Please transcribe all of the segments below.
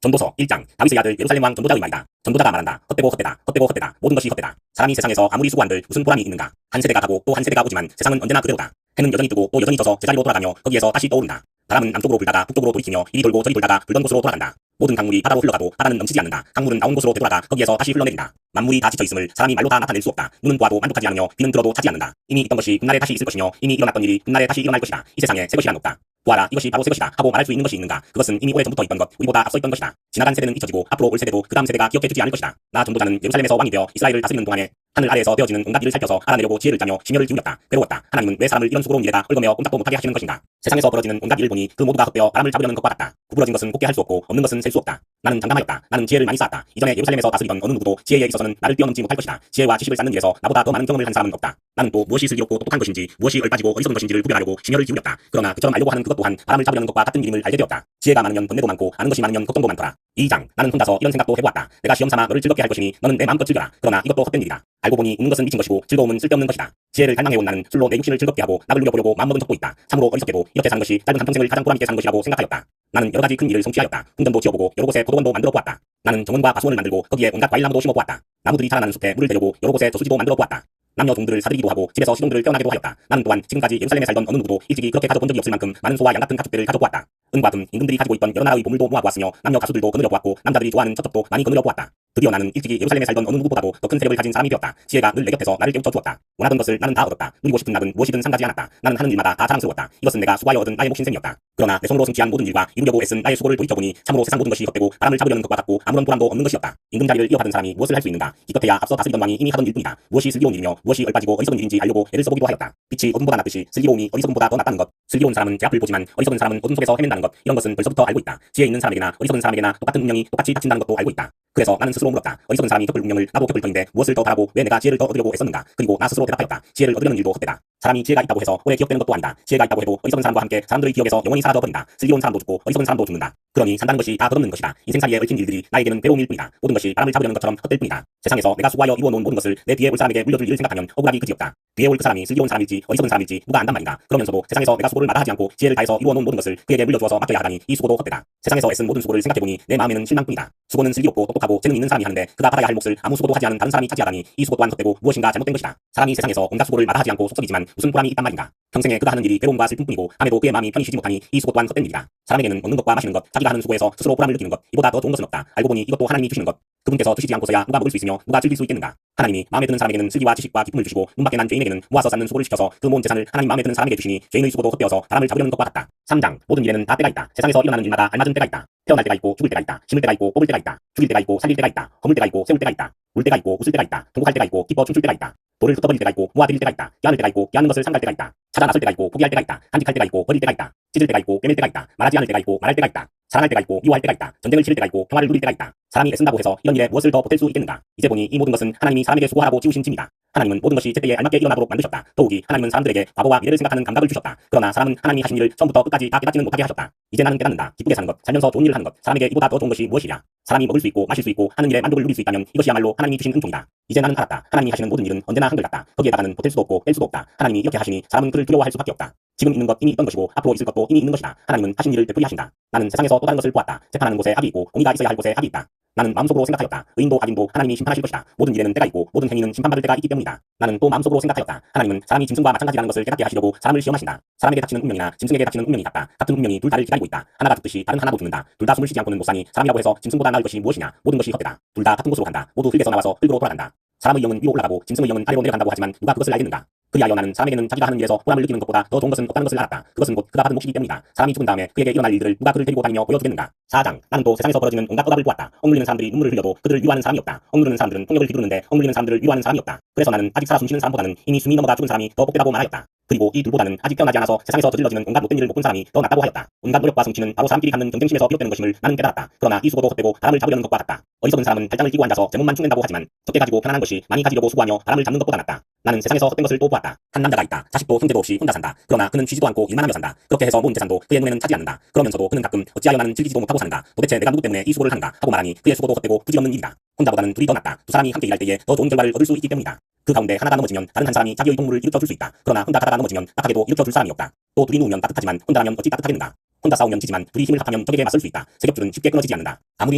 전도서 1장 다윗의 아들 예루살렘 왕 전도자의 말이다. 전도자가 말한다. 헛되고 헛되다. 헛되고 헛되다. 모든 것이 헛되다. 사람이 세상에서 아무리 수고한들 무슨 보람이 있는가. 한 세대가 가고 또 한 세대가 오지만 세상은 언제나 그대로다. 해는 여전히 뜨고 또 여전히 져서 제자리로 돌아가며 거기에서 다시 떠오른다. 바람은 남쪽으로 불다가 북쪽으로 돌이키며 이리 돌고 저리 돌다가 불던 곳으로 돌아간다. 모든 강물이 바다로 흘러가도 바다는 넘치지 않는다. 강물은 나온 곳으로 되돌아가 거기에서 다시 흘러내린다. 만물이 다 지쳐있음을 사람이 말로 다 나타낼 수 없다. 눈은 보아도 만족하지 않으며 귀는 들어도 차지 않는다. 이미 있던 것이 훗날에 다시 있을 것이며 이미 일어났던 일이 훗날에 다시 일어날 것이다. 이 세상에 새 것이란 없다. 보아라, 이것이 바로 새 것이다 하고 말할 수 있는 것이 있는가. 그것은 이미 오래전부터 있던 것, 우리보다 앞서 있던 것이다. 지나간 세대는 잊혀지고 앞으로 올 세대도 그 다음 세대가 기억해주지 않을 것이다. 나 전도자는 예루살렘에서 왕이 되어 이스라엘을 다스리는 동안에 하늘 아래에서 되어지는 온갖 일을 살펴서 알아내려고 지혜를 짜며 심혈을 기울였다. 괴로웠다. 하나님은 왜 사람을 이런 수고로 미래다 얽어매어 꼼짝도 못하게 하시는 것인가. 세상에서 벌어지는 온갖 일을 보니 그 모두가 헛되어 바람을 잡으려는 것과 같다. 구부러진 것은 곱게 할 수 없고 없는 것은 셀 수 없다. 나는 장담하였다. 나는 지혜를 많이 쌓았다. 이전에 예루살렘에서 다스리던 어느 누구도 지혜에 있어서는 나를 뛰어넘지 못할 것이다. 지혜와 지식을 쌓는 일에서 나보다 더 많은 경험을 한 사람은 없다. 나는 또 무엇이 슬기롭고 똑똑한 것인지 무엇이 얼빠지고 어리석은 것인지를 구별하려고 심혈을 기울였다. 그러나 그처럼 알려고 하는 그것 또한 바람을 잡으려는 것과 같은 일임을 알게 되었다. 지혜가 많으면 번뇌도 많고 아는 것이 많으면 걱정도 많더라. 2장 나는 혼자서 이런 생각도 해보았다. 내가 시험삼아 너를 즐겁게 할 것이니 너는 내 마음껏 즐겨라. 그러나 이것도 헛된 일이다. 알고 보니 웃는 것은 미친 것이고 즐거움은 쓸데없는 것이다. 지혜를 갈망해온 나는 술로 내 육신을 즐겁게 하고 낙을 누려보려고 마음먹은 적도 있다. 참으로 어리석게도 이렇게 사는 것이 짧은 한평생을 가장 보람있게 사는 것이라고 생각하였다. 나는 여러 가지 큰 일을 성취하였다. 궁전도 지어보고 여러 곳에 포도원도 만들어 보았다. 나는 정원과 과수원을 만들고 거기에 온갖 과일나무도 심어보았다. 나무들이 자라나는 숲에 물을 대려고 여러 곳에 저수지도 만들어 보았다. 남녀 종들을 사들이기도 하고 집에서 시종들을 태어나기도 하였다. 나는 또한 지금까지 예루살렘에 살던 어느 누구도 일찍이 그렇게 가져본 적이 없을 만큼 많은 소와 양 같은 가축들을 가져보았다. 은과 금, 임금들이 가지고 있던 여러 나라의 보물도 모아보았으며 남녀 가수들도 거느려 보았고 남자들이 좋아하는 첩첩도 많이 거느려 보았다. 드디어 나는 일찍이 예루살렘에 살던 어느 누구보다도 더 큰 세력을 가진 사람이 되었다. 지혜가 늘 내 곁에서 나를 깨우쳐 주었다. 원하던 것을 나는 다 얻었다. 누리고 싶은 낙은 무엇이든 상가지 않았다. 나는 하는 일마다 다 자랑스러웠다. 이것은 내가 수고하여 얻은 나의 몫인셈이었다. 그러나 내 손으로 성취한 모든 일과 이루려고 애쓴 나의 수고를 돌이켜보니 참으로 세상 모든 것이 헛되고 바람을 잡으려는 것과 같고 아무런 보람도 없는 것이었다. 임금 자리를 이어받은 사람이 무엇을 할 수 있는가. 기껏해야 앞서 다스리던 왕이 이미 하던 일뿐이다. 무엇이 슬기로운 일이며 무엇이 얼빠지고 어리석은 일인지 알려고 애를 써보기도 하였다. 빛이 어둠보다 낫듯이 슬기로움이 어리석음보다 더 낫다는 것. 슬기로운 사람은 제 앞을 보지만 어리석은 사람은 어둠 속에서 헤맨다는 것. 이런 것은 벌써부터 알고 있다. 지혜 있는 사람에게나 어리석은 사람에게나 똑같은 운명이 똑같이 닥친다는 것도 알고 있다. 그래서 나는 스스로 물었다. 어리석은 사람이 겪을 운명을 나도 겪을 터인데 무엇을 더 바라고 왜 내가 지혜를 더 얻으려고 애썼는가. 그리고 나 스스로 대답하였다. 지혜를 얻으려는 일도 헛되다. 사람이 지혜가 있다고 해서 오래 기억되는 것도 아니다. 지혜가 있다고 해도 어리석은 사람과 함께 사람들의 기억에서 영원히 사라져버린다. 슬기로운 사람도 죽고 어리석은 사람도 죽는다. 그러니 산다는 것이 다 덧없는 것이다. 인생 사이에 얽힌 일들이 나에게는 괴로운 일뿐이다. 모든 것이 바람을 잡으려는 것처럼 헛될 뿐이다. 세상에서 내가 수고하여 이루어놓은 모든 것을 내 뒤에 올 사람에게 물려줄 일을 생각하면 억울하기 그지없다. 뒤에 올 그 사람이 슬기로운 사람일지 어리석은 사람일지 누가 안단 말인가. 그러면서도 세상에서 내가 수고를 마다하지 않고 지혜를 다해서 이루어놓은 모든 것을 그에게 물려주어서 맡겨야 하다니 이 수고도 헛되다. 세상에서 애쓴 모든 수고를 생각해보니 내 마음에는 실망뿐이다. 수고는 슬기롭고 똑똑하고 재능 있는 사람이 하는데 그가 받아야 할 몫을 아무 수고도 하지 않은 다른 사람이 차지하다니 이 수고 또한 헛되고 무엇인가 잘못된 것이다. 사람이 세상에서 온갖 수고를 마다하지 않고 속썩이지만 무슨 보람이 있단 말인가. 평생에 그가 하는 일이 괴로움과 슬픔뿐이고 함에도 그의 마음이 편히 쉬지 못하니 이 수고 또한 헛된 일이다. 사람에게는 먹는 것과 마시는 것, 자기가 하는 수고에서 스스로 보람을 느끼는 것, 이보다 더 좋은 것은 없다. 알고 보니 이것도 하나님이 주시는 것. 그분께서 드시지 않고서야 누가 먹을 수 있으며 누가 즐길 수 있겠는가. 하나님이 마음에 드는 사람에게는 슬기와 지식과 기쁨을 주시고 눈밖에 난 죄인에게는 모아서 쌓는 수고를 시켜서 그 모은 재산을 하나님 마음에 드는 사람에게 주시니 죄인의 수고도 헛되어서 바람을 잡으려는 것과 같다. 3장 모든 일에는 다 때가 있다. 세상에서 일어나는 일마다 알맞은 때가 있다. 태어날 때가 있고 죽을 때가 있다. 심을 때가 있고 뽑을 때가 있다. 죽일 때가 있고 살릴 때가 있다. 허물 때가 있고 세울 때가 있다. 울 때가 있고 웃을 때가 있다. 통곡할 때가 있고 기뻐 춤출 때가 있다. 돌을 흩어버릴 때가 있고 모아들일 때가 있다. 껴안을 때가 있고 껴안는 것을 삼갈 때가 있다. 찾아 나설 때가 있고 포기할 때가 있다. 간직할 때가 있고 버릴 때가 있다. 찢을 때가 있고 꿰맬 때가 있다. 말하지 않을 때가 있고 말할 때가 있다. 사랑할 때가 있고 미워할 때가 있다. 전쟁을 치를 때가 있고 평화를 누릴 때가 있다. 사람이 애쓴다고 해서 이런 일에 무엇을 더 보탤 수 있겠는가. 이제 보니 이 모든 것은 하나님이 사람에게 수고하라고 지우신 짐이다. 하나님은 모든 것이 제때에 알맞게 일어나도록 만드셨다. 더욱이 하나님은 사람들에게 과거와 미래를 생각하는 감각을 주셨다. 그러나 사람은 하나님이 하신 일을 처음부터 끝까지 다 깨닫지는 못하게 하셨다. 이제 나는 깨닫는다. 기쁘게 사는 것, 살면서 좋은 일을 하는 것, 사람에게 이보다 더 좋은 것이 무엇이냐. 사람이 먹을 수 있고 마실 수 있고 하는 일에 만족을 누릴 수 있다면 이것이야말로 하나님이 주신 은총이다. 이제 나는 알았다. 하나님이 하시는 모든 일은 언제나 한결같다. 거기에다가는 보탤 수도 없고 뺄 수도 없다. 하나님이 이렇게 하시니 사람은 그를 두려워할 수밖에 없다. 지금 있는 것 이미 있던 것이고 앞으로 있을 것도 이미 있는 것이다. 하나님은 하신 일을 되풀이 하신다. 나는 세상에서 또 다른 것을 보았다. 재판하는 곳에 악이 있고 공의가 있어야 할 곳에 악이 있다. 나는 마음속으로 생각하였다. 의인도 악인도 하나님이 심판하실 것이다. 모든 일에는 때가 있고 모든 행위는 심판받을 때가 있기 때문이다. 나는 또 마음속으로 생각하였다. 하나님은 사람이 짐승과 마찬가지라는 것을 깨닫게 하시려고 사람을 시험하신다. 사람에게 닥치는 운명이나 짐승에게 닥치는 운명이 같다. 같은 운명이 둘 다를 기다리고 있다. 하나가 죽듯이 다른 하나도 죽는다. 둘 다 숨을 쉬지 않고는 못 사니 사람이라고 해서 짐승보다 나을 것이 무엇이냐. 모든 것이 헛되다. 둘 다 같은 곳으로 간다. 모두 흙에서 나와서 흙으로 돌아간다. 사람의 영은 위로 올라가고 짐승의 영은 아래로 내려간다고 하지만 누가 그것을 알겠는가. 그리하여 나는 사람에게는 자기가 하는 일에서 보람을 느끼는 것보다 더 좋은 것은 없다는 것을 알았다. 그것은 곧 그가 받은 몫이기 때문이다. 사람이 죽은 다음에 그에게 일어날 일들을 누가 그를 데리고 다니며 보여주겠는가. 4장 나는 또 세상에서 벌어지는 온갖 억압을 보았다. 억눌리는 사람들이 눈물을 흘려도 그들을 위로하는 사람이 없다. 억누르는 사람들은 폭력을 휘두르는데 억눌리는 사람들을 위로하는 사람이 없다. 그래서 나는 아직 살아 숨쉬는 사람보다는 이미 숨이 넘어가 죽은 사람이 더 복되다고 말하였다. 그리고 이 둘보다는 아직 태어나지 않아서 세상에서 저질러지는 온갖 못된 일을 못 본 사람이 더 낫다고 하였다. 온갖 노력과 성취는 바로 사람끼리 갖는 경쟁심에서 비롯되는 것임을 나는 깨달았다. 그러나 이 수고도 헛되고 바람을 잡으려는 것과 같다. 어리석은 사람은 발장을 끼고 앉아서 제몸만 축낸다고 하지만 적게 가지고 편안한 것이 많이 가지려고 수고하며 바람을 잡는 것보다 낫다. 나는 세상에서 헛된 것을 또 보았다. 한 남자가 있다. 자식도 형제도 없이 혼자 산다. 그러나 그는 쉬지도 않고 일만 하며 산다. 그렇게 해서 모은 재산도 그의 눈에는 차지 않는다. 그러면서도 그는 가끔 어찌하여 나는 즐기지도 못하고 사는가. 도대체 내가 누구 때문에 이 수고를 하는가 하고 말하니 그의 수고도 헛되고 부질없는 일이다. 혼자보다는 둘이 더 낫다. 두 사람이 함께 일할 때에 더 좋은 결과를 얻을 수 있기 때문이다. 그 가운데 하나가 넘어지면 다른 한 사람이 자기의 동물을 일으켜 줄 수 있다. 그러나 혼자 가다가 넘어지면 딱하게도 일으켜 줄 사람이 없다. 또 둘이 누우면 따뜻하지만 혼자라면 어찌 따뜻하겠는가. 혼자 싸우면 지지만 둘이 힘을 합하면 적에게 맞설 수 있다. 세력줄은 쉽게 끊어지지 않는다. 아무리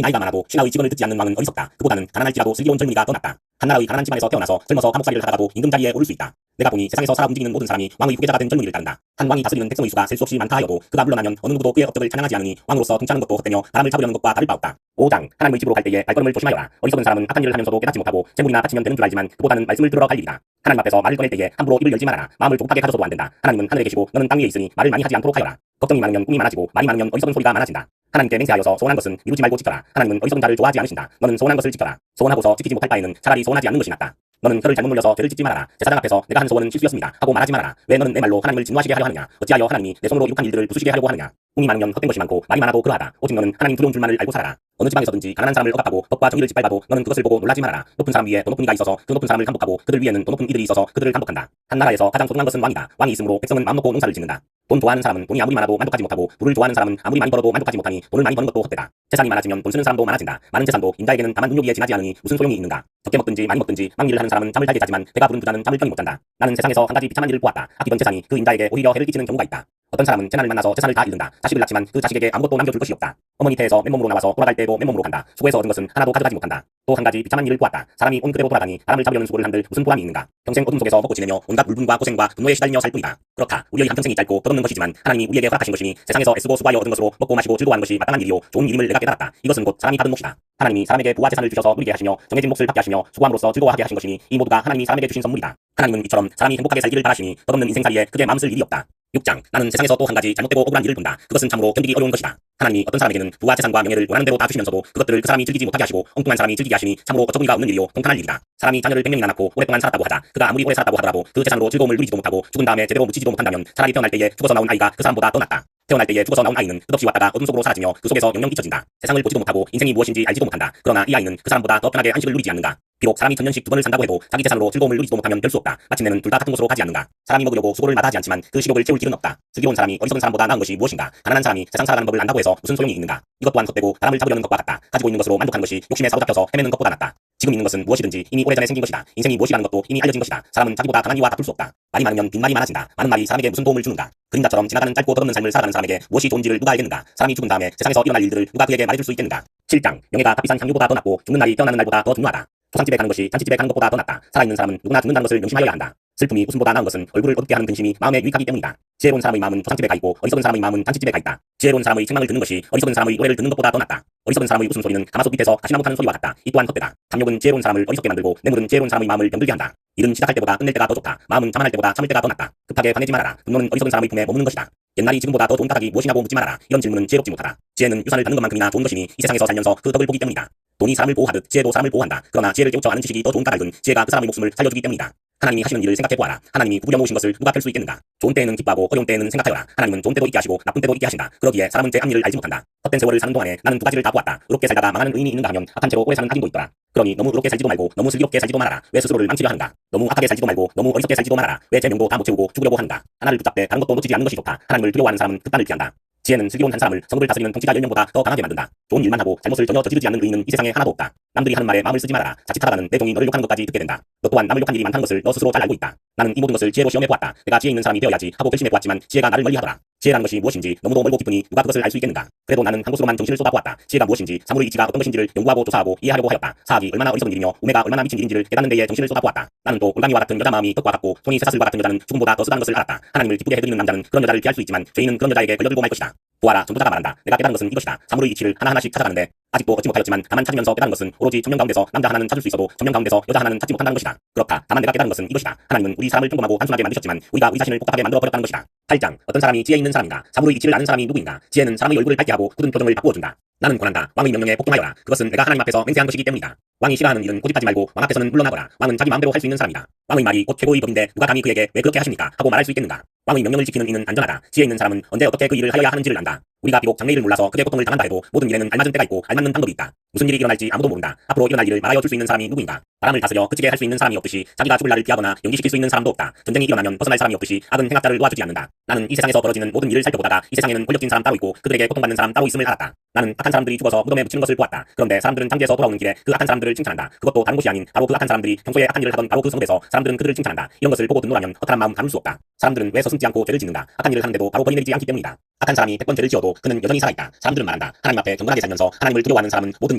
나이가 많아도 신하의 직언을 듣지 않는 왕은 어리석다. 그보다는 가난할지라도 슬기로운 젊은이가 더 낫다. 한나라의 가난한 집안에서 태어나서 젊어서 감옥살이를 하다가도 임금자리에 오를 수 있다. 내가 보니 세상에서 살아 움직이는 모든 사람이 왕의 후계자가 된 젊은이를 따른다. 한 왕이 다스리는 백성의 수가 셀 수 없이 많다 하여도 그가 물러나면 어느 누구도 그의 업적을 찬양하지 않으니 왕으로서 통치하는 것도 헛되며 바람을 잡으려는 것과 다를 바 없다. 5장 하나님의 집으로 갈 때에 발걸음을 조심하여라. 어리석은 사람은 악한 일을 하면서도 깨닫지 못하고 재물이나 바치면 되는 줄 알지만 그보다는 말씀을 들으러 갈 일이다. 하나님 앞에서 말을 꺼낼 때에 함부로 입을 열지 말아라. 마음을 조급하게 가져서도 안 된다. 하나님은 하늘에 계시고 너는 땅 위에 있으니 말을 많이 하지 않도록 하여라. 걱정이 많으면 꿈이 많아지고 말이 많으면 어리석은 소리가 많아진다. 하나님께 맹세하여서 소원한 것은 미루지 말고 지켜라. 하나님은 어리석은 자를 좋아하지 않으신다. 너는 소원한 것을 지켜라. 소원하고서 지키지 못할 바에는 차라리 소원하지 않는 것이 낫다. 너는 혀를 잘못 놀려서 죄를 짓지 말아라. 제사장 앞에서 내가 한 소원은 실수였습니다 하고 말하지 말아라. 왜 너는 내 말로 하나님을 진노하시게 하려 하느냐. 어찌하여 하나님이 내 손으로 이룩한 일들을 부수시게 하려고 하느냐. 꿈이 많으면 헛된 것이 많고 말이 많아도 그러하다. 오직 너는 하나님 두려운 줄만을 알고 살아라. 어느 지방에서든지 가난한 사람을 억압하고 법과 정의를 짓밟아도 너는 그것을 보고 놀라지 말아라. 높은 사람 위에 더 높은 이가 있어서 그 높은 사람을 감독하고 그들 위에는 더 높은 이들이 있어서 그들을 감독한다. 한 나라에서 가장 소중한 것은 왕이다. 왕이 있으므로 백성은 마음 놓고 농사를 짓는다. 돈 좋아하는 사람은 돈이 아무리 많아도 만족하지 못하고 부를 좋아하는 사람은 아무리 많이 벌어도 만족하지 못하니 돈을 많이 버는 것도 헛되다. 재산이 많아지면 돈 쓰는 사람도 많아진다. 많은 재산도 인자에게는 다만 눈요기에 지나지 않으니 무슨 소용이 있는가. 적게 먹든지 많이 먹든지 막일을 하는 사람은 잠을 잘 자지만 배가 부른 부자는 잠을 편히 못 잔다. 나는 세상에서 한 가지 비참한 일을 보았다. 아끼던 재산이 그 인자에게 오히려 해를 끼치는 경우가 있다. 어떤 사람은 재난을 만나서 재산을 다 잃는다. 자식을 낳지만 그 자식에게 아무것도 남겨줄 것이 없다. 어머니 태에서 맨몸으로 나와서 돌아갈 때도 맨몸으로 간다. 수고해서 얻은 것은 하나도 가져가지 못한다. 또 한 가지 비참한 일을 보았다. 사람이 온 그대로 돌아가니 바람을 잡으려는 수고를 한들 무슨 보람이 있는가. 평생 어둠 속에서 먹고 지내며 온갖 울분과 고생과 분노에 시달리며 살 뿐이다. 그렇다. 우리의 한평생이 짧고 끝없는 것이지만 하나님이 우리에게 허락하신 것이니 세상에서 애쓰고 수고하여 얻은 것으로 먹고 마시고 즐거워하는 것이 마땅한 일이요 좋은 일임을 내가 깨달았다. 이것은 곧 사람이 받은 몫이다. 하나님이 사람에게 부와 재산을 주셔서 누리게 하시며 정해진 몫을 받게 하시며 수고함으로써 즐거워하게 하신 것이니 이 모두가 하나님이 사람에게 주신 선물이다. 하나님은 이처럼 사람이 행복하게 살기를 바라시니 덧없는 인생살이에 크게 마음 쓸 일이 없다. 6장 나는 세상에서 또 한 가지 잘못되고 억울한 일을 본다. 그것은 참으로 견디기 어려운 것이다. 하나님이 어떤 사람에게는 부와 재산과 명예를 원하는 대로 다 주시면서도 그것들을 그 사람이 즐기지 못하게 하시고 엉뚱한 사람이 즐기게 하시니 참으로 어처구니가 없는 일이요 통탄할 일이다. 사람이 자녀를 100명이나 낳고 오랫동안 살았다고 하자. 그가 아무리 오래 살았다고 하더라도 그 재산으로 즐거움을 누리지도 못하고 죽은 다음에 제대로 묻히지도 못한다면 차라리 태어날 때에 죽어서 나온 아이가 그 사람보다 더 낫다. 태어날 때에 죽어서 나온 아이는 끝없이 왔다가 어둠 속으로 사라지며 그 속에서 영영 잊혀진다. 세상을 보지도 못하고 인생이 무엇인지 알지도 못한다. 그러나 이 아이는 그 사람보다 더 편하게 안식을 누리지 않는가. 비록 사람이 천년씩 두 번을 산다고 해도 자기 재산으로 즐거움을 누리지도 못하면 별 수 없다. 마침내는 둘 다 같은 곳으로 가지 않는가. 사람이 먹으려고 수고를 마다하지 않지만 그 식욕을 채울 길은 없다. 슬기로운 사람이 어리석은 사람보다 나은 것이 무엇인가. 가난한 사람이 세상 살아가는 법을 안다고 해서 무슨 소용이 있는가. 이것 또한 헛되고 바람을 잡으려는 것과 같다. 가지고 있는 것으로 만족하는 것이 욕심에 사로잡혀서 헤매는 것보다 낫다. 지금 있는 것은 무엇이든지 이미 오래전에 생긴 것이다. 인생이 무엇이라는 것도 이미 알려진 것이다. 사람은 자기보다 강한 이와 다툴 수 없다. 말이 많으면 빈말이 많아진다. 많은 말이 사람에게 무슨 도움을 주는가. 그림자처럼 지나가는 짧고 덧없는 삶을 살아가는 사람에게 무엇이 좋은지를 누가 알겠는가. 사람이 죽은 다음에 세상에서 일어날 일들을 누가 그에게 말해줄 수 있겠는가. 7장 명예가 값비싼 향유보다 더 낫고 죽는 날이 태어나는 날보다 더 중요하다. 초상집에 가는 것이 잔치집에 가는 것보다 더 낫다. 살아있는 사람은 누구나 죽는다는 것을 명심하여야 한다. 슬픔이 웃음보다 나은 것은 얼굴을 어둡게 하는 근심이 마음에 유익하기 때문이다. 지혜로운 사람의 마음은 초상집에 가 있고 어리석은 사람의 마음은 잔치집에 가 있다. 지혜로운 사람의 책망을 듣는 것이 어리석은 사람의 노래를 듣는 것보다 더 낫다. 어리석은 사람의 웃음소리는 가마솥 밑에서 가시나무 타는 소리와 같다. 이 또한 헛되다. 탐욕은 지혜로운 사람을 어리석게 만들고 뇌물은 지혜로운 사람의 마음을 병들게 한다. 일은 시작할 때보다 끝낼 때가 더 좋다. 마음은 자만할 때보다 참을 때가 더 낫다. 급하게 화내지 말아라. 분노는 어리석은 사람의 품에 머무는 것이다. 옛날이 지금보다 더 좋은 까닭이 무엇이냐고 묻지 말아라. 이런 질문은 지혜롭지 못하다. 지혜는 유산을 받는 것만큼이나 좋은 것이니 이 세상에서 살면서 그 덕을 보기 때문이다. 돈이 사람을 보호하듯 지혜도 사람을 보호한다. 그러나 지혜를 깨우쳐 아는 지식이 더 좋은 까닭은 지혜가 그 사람의 목숨을 살려주기 때문이다. 하나님이 하시는 일을 생각해보아라. 하나님이 구부려 모으신 것을 누가 펼 수 있겠는가. 좋은 때에는 기뻐하고 어려운 때에는 생각하여라. 하나님은 좋은 때도 있게 하시고 나쁜 때도 있게 하신다. 그러기에 사람은 제 앞일을 알지 못한다. 헛된 세월을 사는 동안에 나는 두 가지를 다 보았다. 의롭게 살다가 망하는 의인이 있는가 하면 악한 채로 오래 사는 악인도 있더라. 그러니 너무 의롭게 살지도 말고 너무 슬기롭게 살지도 말아라. 왜 스스로를 망치려 하는가. 너무 악하게 살지도 말고 너무 어리석게 살지도 말아라. 왜 제 명도 다 못 채우고 죽으려고 하는가. 하나를 붙잡되 다른 것도 놓치지 않는 것이 좋다. 하나님을 두려워하는 사람은 극단을 피한다. 지혜는 슬기로운 한 사람을 성읍을 다스리는 통치자 10명보다 더 강하게 만든다. 좋은 일만 하고 잘못을 전혀 저지르지 않는 의인은 이 세상에 하나도 없다. 남들이 하는 말에 마음을 쓰지 말아라. 자칫하다가는 내 종이 너를 욕하는 것까지 듣게 된다. 너 또한 남을 욕한 일이 많다는 것을 너 스스로 잘 알고 있다. 나는 이 모든 것을 지혜로 시험해보았다. 내가 지혜 있는 사람이 되어야지 하고 결심해보았지만 지혜가 나를 멀리하더라. 지혜라는 것이 무엇인지 너무도 멀고 깊으니 누가 그것을 알 수 있겠는가. 그래도 나는 한 곳으로만 정신을 쏟아보았다. 지혜가 무엇인지 사물의 이치가 어떤 것인지를 연구하고 조사하고 이해하려고 하였다. 사악이 얼마나 어리석은 일이며 우매가 얼마나 미친 일인지를 깨닫는 데에 정신을 쏟아보았다. 나는 또 올가미와 같은 여자 마음이 떡과 같고 손이 쇠사슬과 같은 여자는 죽음보다 더 쓰다는 것을 알았다. 하나님을 기쁘게 해드리는 남자는 그런 여자를 피할 수 있지만 죄인은 그런 여자에게 걸려들고 말 것이다. 보아라, 전도자가 말한다. 내가 깨달은 것은 이것이다. 사물의 이치를 하나하나씩 찾아가는데 아직도 얻지 못하였지만 다만 찾으면서 깨달은 것은 오로지 천명 가운데서 남자 하나는 찾을 수 있어도 천명 가운데서 여자 하나는 찾지 못한다는 것이다. 그렇다. 다만 내가 깨달은 것은 이것이다. 하나님은 우리 사람을 평범하고 단순하게 만드셨지만 우리가 우리 자신을 복잡하게 만들어 버렸다는 것이다. 8장 어떤 사람이 지혜 있는 사람인가. 사물의 이치를 아는 사람이 누구인가. 지혜는 사람의 얼굴을 밝게 하고 굳은 표정을 바꾸어준다. 나는 권한다. 왕의 명령에 복종하여라. 그것은 내가 하나님 앞에서 맹세한 것이기 때문이다. 왕이 싫어하는 일은 고집하지 말고 왕 앞에서는 물러나거라. 왕은 자기 마음대로 할 수 있는 사람이다. 왕의 말이 곧 최고의 법인데 누가 감히 그에게 왜 그렇게 하십니까 하고 말할 수 있겠는가. 왕의 명령을 지키는 이는 안전하다. 지혜 있는 사람은 언제 어떻게 그 일을 하여야 하는지를 안다. 우리가 비록 장래일을 몰라서 크게 고통을 당한다 해도 모든 일에는 알맞은 때가 있고 알맞는 방법이 있다. 무슨 일이 일어날지 아무도 모른다. 앞으로 일어날 일을 말하여 줄 수 있는 사람이 누구인가. 바람을 다스려 그치게 할 수 있는 사람이 없듯이 자기가 죽을 날을 피하거나 연기시킬 수 있는 사람도 없다. 전쟁이 일어나면 벗어날 사람이 없듯이 악은 행악자를 도와주지 않는다. 나는 이 세상에서 벌어지는 모든 일을 살펴보다가 이 세상에는 권력진 사람 따로 있고 그들에게 고통받는 사람 따로 있음을 알았다. 나는 악한 사람들이 죽어서 무덤에 묻히는 것을 보았다. 그런데 사람들은 장지에서 돌아오는 길에 그 악한 사람들을 칭찬한다. 그것도 다른 곳이 아닌 바로 그 악한 사람들이 평소에 악한 일을 하던 바로 그 성읍에서 사람들은 그들을 칭찬한다. 이런 것을 보고 듣노라면 허탈한 마음 가눌 수 없다. 사람들은 왜 서슴지 않고 죄를 짓는가. 악한 일을 하는데도 바로 벌이 내리지 않기 때문이다. 악한 사람이 100번 죄를 지어도 그는 여전히 살아있다. 사람들은 말한다. 하나님 앞에 경건하게 살면서 하나님을 두려워하는 사람은 모든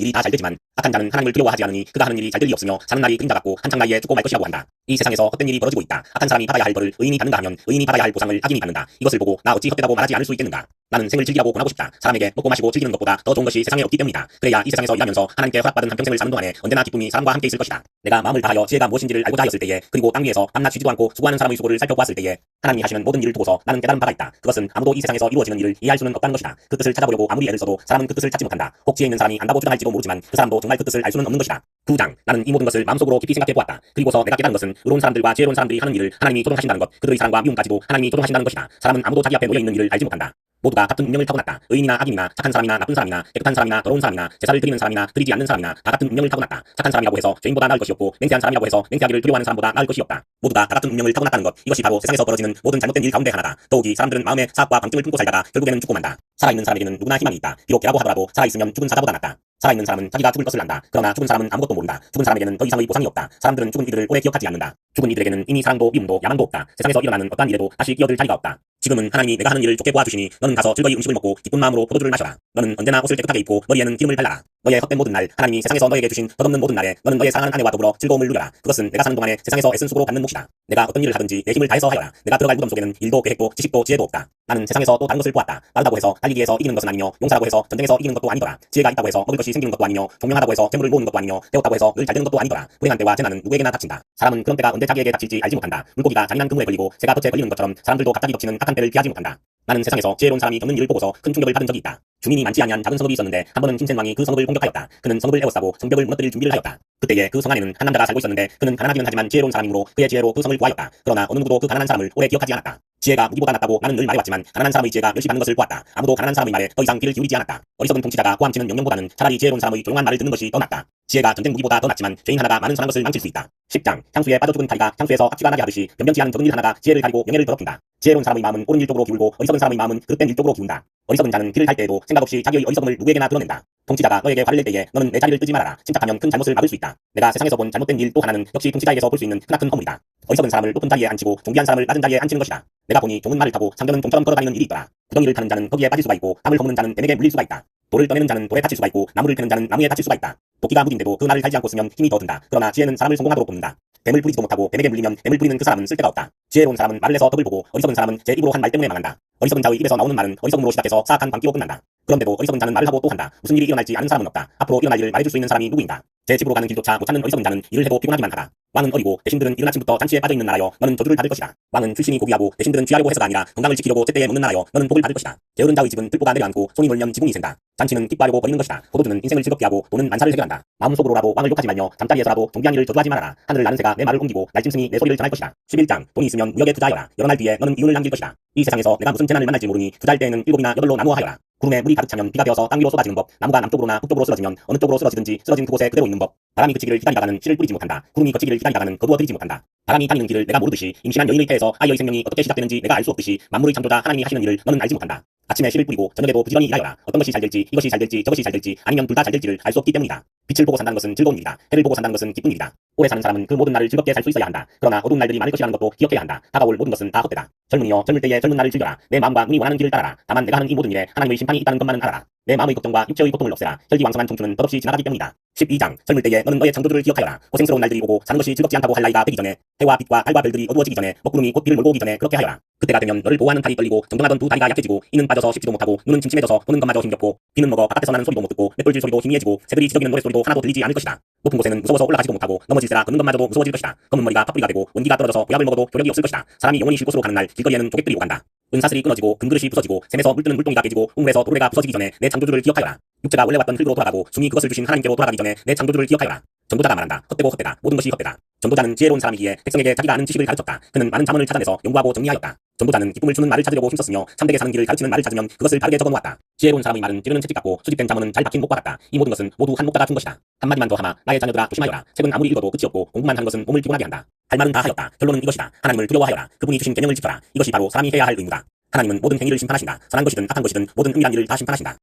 일이 다 잘되지만 악한 자는 하나님을 두려워하지 않으니 그가 하는 일이 잘될 리 없으며 사는 날이 그림자 같고 한창 나이에 죽고 말 것이라고 한다. 이 세상에서 헛된 일이 벌어지고 있다. 악한 사람이 받아야 할 벌을 의인이 받는가 하면 의인이 받아야 할 보상을 악인이 받는다. 이것을 보고 나 어찌 헛되다고 말하지 않을 수 있겠는가. 나는 생을 즐기라고 권하고 싶다. 사람에게 먹고 마시고 즐기는 것보다 더 좋은 것이 세상에 없기 때문이다. 그래야 이 세상에서 일하면서 하나님께 허락받은 한평생을 사는 동안에 언제나 기쁨이 사람과 함께 있을 것이다. 내가 마음을 다하여 지혜가 무엇인지를 알고자 하였을 때에 그리고 땅 위에서 밤낮 쉬지도 않고 수고하는 사람의 수고를 살펴보았을 때에 하나님이 하시는 모든 일을 두고서 나는 깨달은 바가 있다. 그것은 아무도 이 세상에서 이루어지는 일을 이해할 수는 없다는 것이다. 그 뜻을 찾아보려고 아무리 애를 써도 사람은 그 뜻을 찾지 못한다. 혹 지혜 있는 사람이 안다고 주장할지도 모르지만 그 사람도 정말 그 뜻을 알 수는 없는 것이다. 9장. 나는 이 모든 것을 마음속으로 깊이 생각해보았다. 그리고서 내가 깨달은 것은 의로운 사람들과 지혜로운 사람들이 하는 일을 하나님이 조종하신다는 것, 그들의 사랑과 미움까지도 하나님이 조종하신다는 것이다. 사람은 아무도 자기 앞에 놓여있는 일을 알지 못한다. 모두가 같은 운명을 타고났다. 의인이나 악인이나 착한 사람이나 나쁜 사람이나 깨끗한 사람이나 더러운 사람이나 제사를 드리는 사람이나 드리지 않는 사람이나 다 같은 운명을 타고났다. 착한 사람이라고 해서 죄인보다 나을 것이 없고 맹세한 사람이라고 해서 맹세하기를 두려워하는 사람보다 나을 것이 없다. 모두가 다 같은 운명을 타고났다는 것, 이것이 바로 세상에서 벌어지는 모든 잘못된 일 가운데 하나다. 더욱이 사람들은 마음에 사악과 방증을 품고 살다가 결국에는 죽고 만다. 살아있는 사람에게는 누구나 희망이 있다. 비록 개라고 하더라도 살아있으면 죽은 사자보다 낫다. 살아있는 사람은 자기가 죽을 것을 안다. 그러나 죽은 사람은 아무것도 모른다. 죽은 사람에게는 더 이상의 보상이 없다. 사람들은 죽은 이들을 오래 기억하지 않는다. 죽은 이들에게는 이미 사랑도 미움도 야망도 없다. 세상에서 일어나는 어떠한 일에도 다시 끼어들 자리가 없다. 지금은 하나님이 내가 하는 일을 좋게 보아주시니 너는 가서 즐거이 음식을 먹고 기쁜 마음으로 포도주를 마셔라. 너는 언제나 옷을 깨끗하게 입고 머리에는 기름을 발라라. 너의 헛된 모든 날, 하나님이 세상에서 너에게 주신 덧없는 모든 날에 너는 너의 사랑하는 아내와 더불어 즐거움을 누려라. 그것은 내가 사는 동안에 세상에서 애쓴 수고로 받는 몫이다. 내가 어떤 일을 하든지 내 힘을 다해서 하여라. 내가 들어갈 무덤 속에는 일도 계획도 지식도 지혜도 없다. 나는 세상에서 또 다른 것을 보았다. 빠르다고 해서 달리기에서 이기는 것은 아니며 용사라고 해서 전쟁에서 이기는 것도 아니더라. 지혜가 있다고 해서 먹을 것이 생기는 것도 아니며 총명하다고 해서 재물을 모으는 것도 아니며 배웠다고 해서 늘 잘되는 것도 아니더라. 불행한 때와 재난은 누구에게나 닥친다. 사람은 그런 때가 언제 자기에게 닥칠지 알지 못한다. 물고기가 잔인한 그물에 걸리고 새가 덫에 걸리는 것처럼 사람들도 갑자기 덮치는 악한 때를 피하지 못한다. 나는 세상에서 지혜로운 사람이 겪는 일을 보고서 큰 충격을 받은 적이 있다. 주민이 많지 아니한 작은 성읍이 있었는데 한 번은 힘센 왕이 그 성읍을 공격하였다. 그는 성읍을 에워싸고 성벽을 무너뜨릴 준비를 하였다. 그때에 그 성 안에는 한 남자가 살고 있었는데 그는 가난하기는 하지만 지혜로운 사람이므로 그의 지혜로 그 성을 구하였다. 그러나 어느 누구도 그 가난한 사람을 오래 기억하지 않았다. 지혜가 무기보다 낫다고 나는 늘 말해왔지만 가난한 사람의 지혜가 멸시받는 것을 보았다. 아무도 가난한 사람의 말에 더 이상 귀를 기울이지 않았다. 어리석은 통치자가 고함치는 명령보다는 차라리 지혜로운 사람의 조용한 말을 듣는 것이 더 낫다. 지혜가 전쟁 무기보다 더 낫지만 죄인 하나가 많은 선한 것을 망칠 수 있다. 10장. 향수에 빠져 죽은 다리가 향수에서 악취가 나게 하듯이 변변치 않은 적은 일 하나가 지혜를 가리고 명예를 더럽힌다. 지혜로운 사람의 마음은 옳은 일 쪽으로 기울고 어리석은 사람의 마음은 그릇된 일 쪽으로 기운다. 어리석은 자는 길을 갈 때에도 생각 없이 자기의 어리석음을 누구에게나 드러낸다. 통치자가 너에게 화를 낼 때에 너는 내 자리를 뜨지 말아라. 침착하면 큰 잘못을 막을 수 있다. 내가 세상에서 본 잘못된 일 또 하나는 역시 통치자에게서 볼 수 있는 크나큰 허물이다. 어리석은 사람을 높은 자리에 앉히고 존귀한 사람을 낮은 자리에 앉히는 것이다. 내가 보니 좋은 말을 타고 상전은 좀처럼 걸어다니는 일이 있더라. 구덩이를 타는 자는 거기에 빠질 수가 있고 땀을 허무는 자는 뱀에게 물릴 수가 있다. 돌을 떠내는 자는 돌에 다칠 수가 있고 나무를 패는 자는 나무에 다칠 수가 있다. 도끼가 무딘데도 그 날을 달지 않고 쓰면 힘이 더 든다. 그러나 지혜는 사람을 성공하도록 돕는다. 뱀을 부리지도 못하고 뱀에게 물리면 뱀을 부리는 그 사람은 쓸데가 없다. 지혜로운 사람은 말을 해서 덕을 보고 어리석은 사람은 제 입으로 한 말 때문에 망한다. 어리석은 자의 입에서 나오는 말은 어리석음으로 시작해서 사악한 광기로 끝난다. 그런데도 어리석은 자는 말을 하고 또 한다. 무슨 일이 일어날지 아는 사람은 없다. 앞으로 일어날 일을 말해줄 수 있는 사람이 누구인가? 제 집으로 가는 길조차 못 찾는 어리석은 자는 일을 해도 피곤하기만 하다. 왕은 어리고 대신들은 이른 아침부터 잔치에 빠져있는 나라여 너는 저주를 받을 것이다. 왕은 출신이 고귀하고 대신들은 귀하려고 해서가 아니라 건강을 지키려고 제때에 먹는 나라여 너는 복을 받을 것이다. 게으른 자의 집은 들보가 내려앉고 손이 멀면 지붕이 샌다. 잔치는 기뻐하려고 버리는 것이다. 포도주는 인생을 즐겁게 하고 돈은 만사를 해결한다. 마음속으로라도 왕을 욕하지 말며 잠자리에서라도 존귀한 일을 저주하지 말아라. 하늘을 나는 새가 내 말을 옮기고 날짐승이 내 소리를 전할 것이다. 11장. 돈이 있으면 무역에 투자하여라. 여러 날 뒤에 너는 이윤을 남길 것이다. 이 세상에서 내가 무슨 재난을 만날지 모르니 투자할 때에는 7이나 8로 나누어 하여라. 구름에 물이 가득 차면 비가 되어서 땅 위로 쏟아지는 법. 나무가 남쪽으로나 북쪽으로 쓰러지면 어느 쪽으로 쓰러지든지 쓰러진 그곳에 그대로 있는 법. 바람이 그치기를 기다리다가는 씨를 뿌리지 못한다. 구름이 거치기를 기다리다가는 거두어들이지 못한다. 바람이 다니는 길을 내가 모르듯이 임신한 여인의 태에서 아이의 생명이 어떻게 시작되는지 내가 알 수 없듯이 만물의 창조자 하나님이 하시는 일을 너는 알지 못한다. 아침에 씨를 뿌리고 저녁에도 부지런히 일하여라. 어떤 것이 잘 될지 이것이 잘 될지 저것이 잘 될지 아니면 둘 다 잘 될지를 알 수 없기 때문이다. 빛을 보고 산다는 것은 즐거운 일이다. 해를 보고 산다는 것은 기쁜 일이다. 오래 사는 사람은 그 모든 날을 즐겁게 살 수 있어야 한다. 그러나 어두운 날들이 많을 것이라는 것도 기억해야 한다. 다가올 모든 것은 다 헛되다. 젊은이여 젊을 때에 젊은 날을 즐겨라. 내 마음과 눈이 원하는 길을 따라라. 다만 내가 하는 이 모든 일에 하나님의 심판이 있다는 것만은 알아라. 내 마음의 걱정과 육체의 고통을 없애라. 혈기왕성한 청춘은 덧없이 지나가기 때문이다. 12장. 젊을 때에 너는 너의 창조주를 기억하여라. 고생스러운 날들이 오고 사는 것이 즐겁지 않다고 할 나이가 되기 전에 해와 빛과 달과 별들이 어두워지기 전에 먹구름이 곧 비를 몰고 오기 전에 그렇게 하여라. 그때가 되면 너를 보호하는 팔이 떨리고 정돈하던 두 다리가 약해지고 이는 빠져서 씹지도 못하고 눈은 침침해져서 보는 것마저 힘겹고 비는 먹어 바깥에서 나는 소리도 못 듣고 맷돌질 소리도 희미해지고 새들이 지저귀는 노랫소리도 하나도 들리지 않을 것이다. 높은 곳에는 무서워서 올라가지도 못하고 넘어질세라 걷는 것마저도 무서워질 것이다. 검은 머리가 파뿌리가 되고 원기가 떨어져서 보약을 먹어도 효력이 없을 것이다. 사람이 영원히 쉴 곳으로 가는 날 길거리에는 조개들이 오간다. 은사슬이 끊어지고 금그릇이 부서지고 샘에서 물뜨는 물동이가 깨지고 우물에서 도래가 부서지기 전에 내 창조주를 기억하여라. 육체가 원래 왔던 흙으로 돌아가고 숨이 그것을 주신 하나님께로 돌아가기 전에 내 창조주를 기억하여라. 전도자가 말한다. 헛되고 헛되다. 모든 것이 헛되다. 전도자는 지혜로운 사람이기에 백성에게 자기가 아는 지식을 가르쳤다. 그는 많은 자문을 찾아내서 연구하고 정리하였다. 전도자는 기쁨을 주는 말을 찾으려고 힘썼으며 참되게 사는 길을 가르치는 말을 찾으면 그것을 바르게 적어놓았다. 지혜로운 사람의 말은 찌르는 채찍 같고 수집된 자문은 잘 박힌 목과 같다. 이 모든 것은 모두 한 목자가 준 것이다. 한마디만 더 하마 나의 자녀들아 조심하여라. 책은 아무리 읽어도 끝이 없고 공부만 한 것은 몸을 피곤하게 한다. 할 말은 다 하였다. 결론은 이것이다. 하나님을 두려워하여라. 그분이 주신 계명을 지켜라. 이것이 바로 사람이 해야 할 의무다. 하나님은 모든 행위를 심판하신다. 선한 것이든 악한 것이든 모든 은밀한 일을 다 심판하신다.